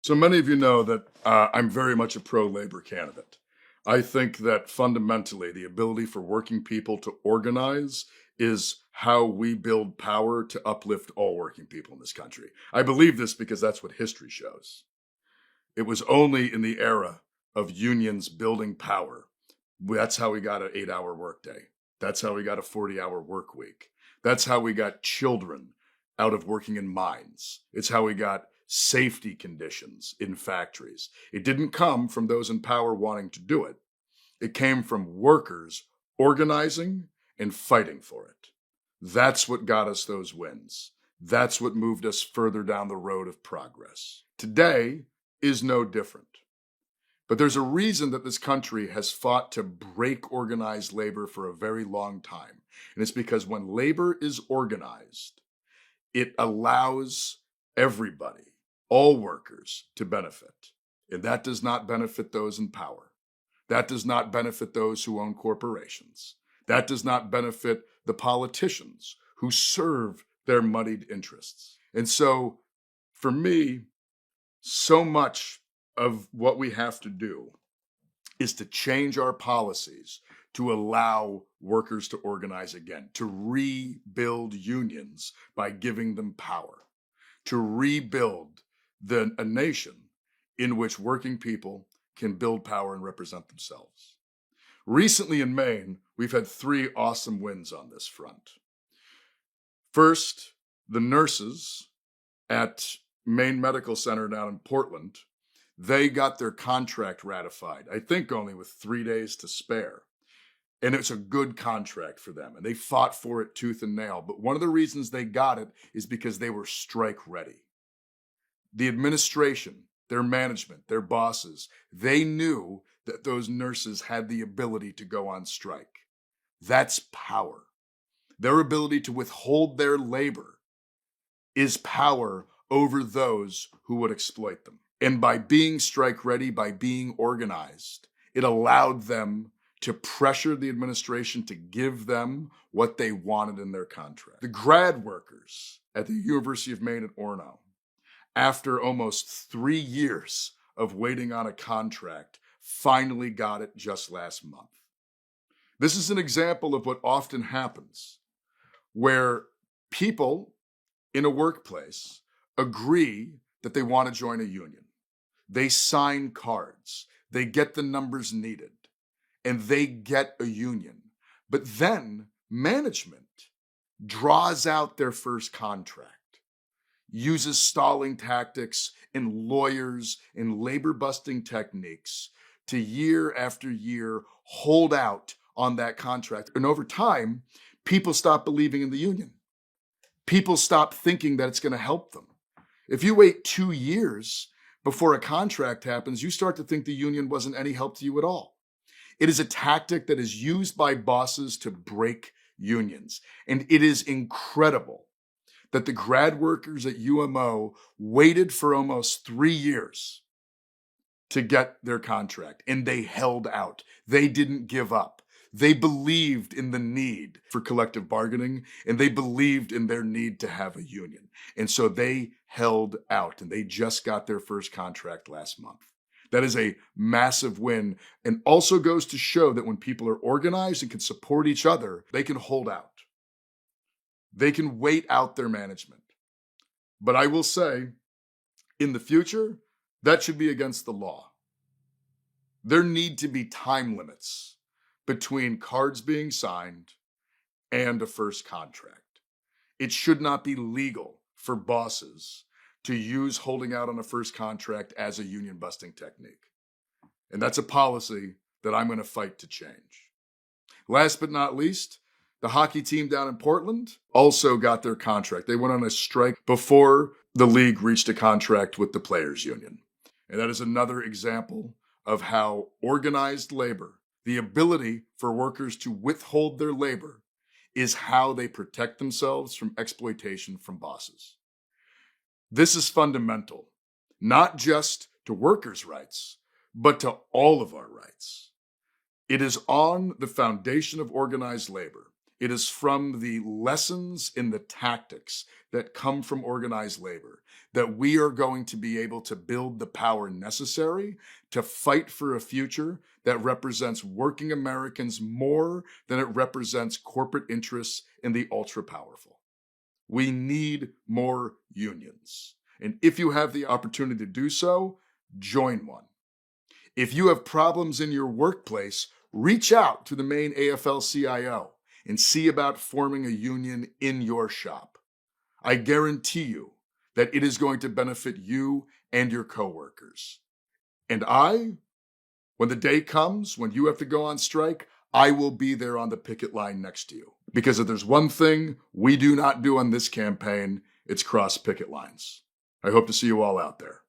So many of you know that I'm very much a pro-labor candidate. I think that fundamentally the ability for working people to organize is how we build power to uplift all working people in this country. I believe this because that's what history shows. It was only in the era of unions building power. That's how we got an 8-hour workday. That's how we got a 40-hour work week. That's how we got children out of working in mines. It's how we got safety conditions in factories. It didn't come from those in power wanting to do it. It came from workers organizing and fighting for it. That's what got us those wins. That's what moved us further down the road of progress. Today is no different. But there's a reason that this country has fought to break organized labor for a very long time. And it's because when labor is organized, it allows everybody, all workers, to benefit. And that does not benefit those in power. That does not benefit those who own corporations. That does not benefit the politicians who serve their moneyed interests. And so, for me, so much of what we have to do is to change our policies to allow workers to organize again, to rebuild unions by giving them power, to rebuild a nation in which working people can build power and represent themselves. Recently in Maine, we've had 3 awesome wins on this front. First, the nurses at Maine Medical Center down in Portland, they got their contract ratified, I think only with 3 days to spare. And it's a good contract for them. And they fought for it tooth and nail. But one of the reasons they got it is because they were strike ready. The administration, their management, their bosses, they knew that those nurses had the ability to go on strike. That's power. Their ability to withhold their labor is power over those who would exploit them. And by being strike ready, by being organized, it allowed them to pressure the administration to give them what they wanted in their contract. The grad workers at the University of Maine at Orono, after almost 3 years of waiting on a contract, finally got it just last month. This is an example of what often happens, where people in a workplace agree that they want to join a union. They sign cards, they get the numbers needed, and they get a union. But then management draws out their first contract, uses stalling tactics and lawyers and labor-busting techniques to year after year hold out on that contract. And over time, people stop believing in the union. People stop thinking that it's going to help them. If you wait 2 years before a contract happens, you start to think the union wasn't any help to you at all. It is a tactic that is used by bosses to break unions. And it is incredible that the grad workers at UMO waited for almost 3 years to get their contract, and they held out. They didn't give up. They believed in the need for collective bargaining, and they believed in their need to have a union. And so they held out, and they just got their first contract last month. That is a massive win, and also goes to show that when people are organized and can support each other, they can hold out. They can wait out their management. But I will say, in the future, that should be against the law. There need to be time limits between cards being signed and a first contract. It should not be legal for bosses to use holding out on a first contract as a union busting technique. And that's a policy that I'm going to fight to change. Last but not least, the hockey team down in Portland also got their contract. They went on a strike before the league reached a contract with the players' union. And that is another example of how organized labor, the ability for workers to withhold their labor, is how they protect themselves from exploitation from bosses. This is fundamental, not just to workers' rights, but to all of our rights. It is on the foundation of organized labor It is from the lessons in the tactics that come from organized labor that we are going to be able to build the power necessary to fight for a future that represents working Americans more than it represents corporate interests in the ultra powerful. We need more unions. And if you have the opportunity to do so, join one. If you have problems in your workplace, reach out to the Maine AFL-CIO and see about forming a union in your shop. I guarantee you that it is going to benefit you and your coworkers. And when the day comes when you have to go on strike, I will be there on the picket line next to you. Because if there's one thing we do not do on this campaign, it's cross picket lines. I hope to see you all out there.